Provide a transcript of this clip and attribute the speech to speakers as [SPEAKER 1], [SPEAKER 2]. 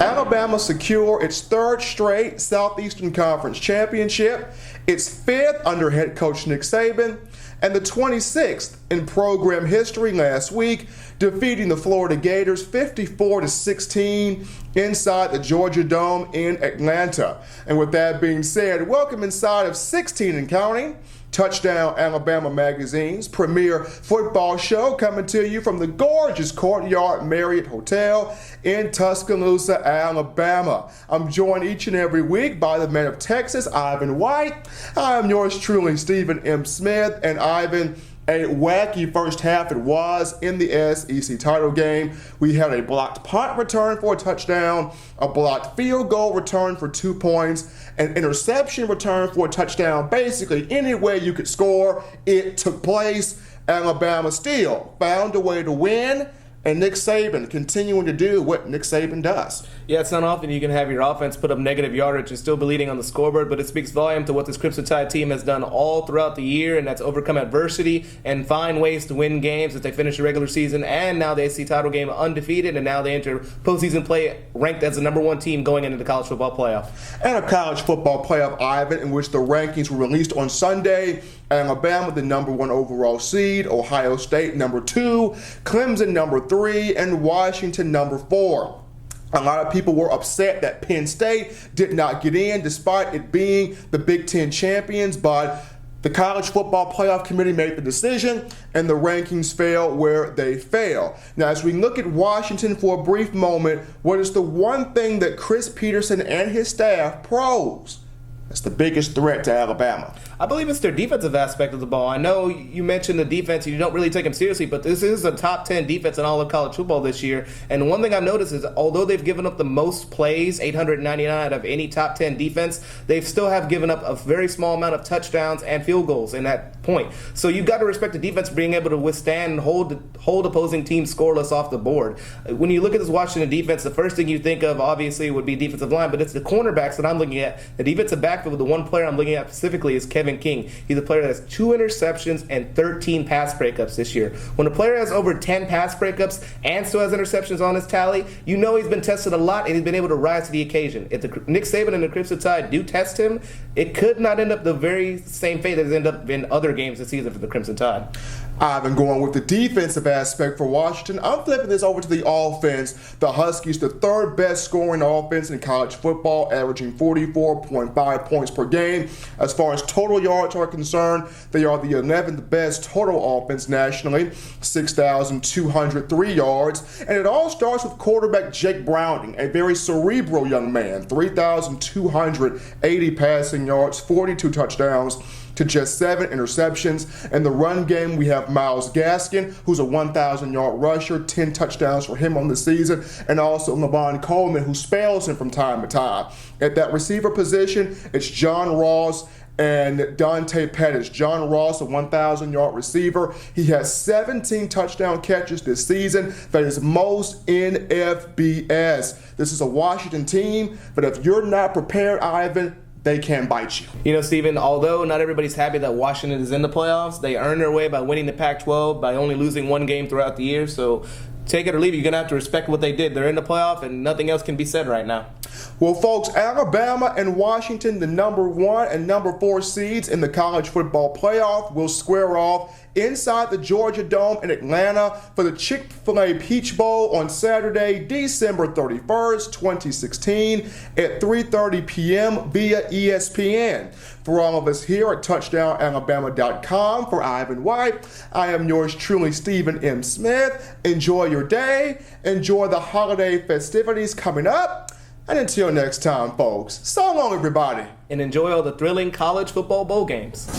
[SPEAKER 1] Alabama secure its third straight Southeastern Conference championship, its fifth under head coach Nick Saban, and the 26th in program history last week, defeating the Florida Gators 54-16 inside the Georgia Dome in Atlanta. And with that being said, welcome inside of 16 and counting, Touchdown Alabama Magazine's premier football show, coming to you from the gorgeous Courtyard Marriott Hotel in Tuscaloosa, Alabama. I'm joined each and every week by the man of Texas, Ivan White. I'm yours truly, Stephen M. Smith. And Ivan, a wacky first half it was in the SEC title game. We had a blocked punt return for a touchdown, a blocked field goal return for 2 points, an interception return for a touchdown. Basically, any way you could score, it took place. Alabama still found a way to win, and Nick Saban continuing to do what Nick Saban does.
[SPEAKER 2] Yeah, it's not often you can have your offense put up negative yardage and still be leading on the scoreboard, but it speaks volume to what this Crimson Tide team has done all throughout the year, and that's overcome adversity and find ways to win games as they finish the regular season, and now the SEC title game undefeated, and now they enter postseason play ranked as the number one team going into the college football playoff.
[SPEAKER 1] And a college football playoff, Ivan, in which the rankings were released on Sunday. Alabama, the number one overall seed, Ohio State, number 2, Clemson, number 3, and Washington, number 4. A lot of people were upset that Penn State did not get in, despite it being the Big Ten champions, but the College Football Playoff Committee made the decision, and the rankings fell where they fell. Now, as we look at Washington for a brief moment, what is the one thing that Chris Peterson and his staff pros? That's the biggest threat to Alabama.
[SPEAKER 2] I believe it's their defensive aspect of the ball. I know you mentioned the defense, you don't really take them seriously, but this is a top 10 defense in all of college football this year. And one thing I've noticed is, although they've given up the most plays, 899 out of any top 10 defense, they still have given up a very small amount of touchdowns and field goals in that point. So you've got to respect the defense being able to withstand and hold opposing teams scoreless off the board. When you look at this Washington defense, the first thing you think of, obviously, would be defensive line, but it's the cornerbacks that I'm looking at. The defensive backfield, the one player I'm looking at specifically is Kevin King. He's a player that has 2 interceptions and 13 pass breakups this year. When a player has over 10 pass breakups and still has interceptions on his tally, you know he's been tested a lot and he's been able to rise to the occasion. If Nick Saban and the Crimson Tide do test him, it could not end up the very same fate that has ended up in other games this season for the Crimson Tide.
[SPEAKER 1] I've been going with the defensive aspect for Washington. I'm flipping this over to the offense. The Huskies, the third best scoring offense in college football, averaging 44.5 points per game. As far as total yards are concerned, they are the 11th best total offense nationally, 6,203 yards. And it all starts with quarterback Jake Browning, a very cerebral young man, 3,280 passing yards, 42 touchdowns to just 7 interceptions. In the run game, we have Myles Gaskin, who's a 1,000-yard rusher, 10 touchdowns for him on the season, and also Lavon Coleman, who spells him from time to time. At that receiver position, it's John Ross and Dante Pettis. John Ross, a 1,000-yard receiver. He has 17 touchdown catches this season. That is most in FBS. This is a Washington team, but if you're not prepared, Ivan, they can bite you.
[SPEAKER 2] You know, Stephen, although not everybody's happy that Washington is in the playoffs, they earned their way by winning the Pac-12 by only losing one game throughout the year. So take it or leave it. You're going to have to respect what they did. They're in the playoff, and nothing else can be said right now.
[SPEAKER 1] Well, folks, Alabama and Washington, the number 1 and number 4 seeds in the college football playoff, will square off inside the Georgia Dome in Atlanta for the Chick-fil-A Peach Bowl on Saturday, December 31st, 2016 at 3:30 p.m. via ESPN. For all of us here at TouchdownAlabama.com, for Ivan White, I am yours truly, Stephen M. Smith. Enjoy your day. Enjoy the holiday festivities coming up. And until next time, folks, so long, everybody.
[SPEAKER 2] And enjoy all the thrilling college football bowl games.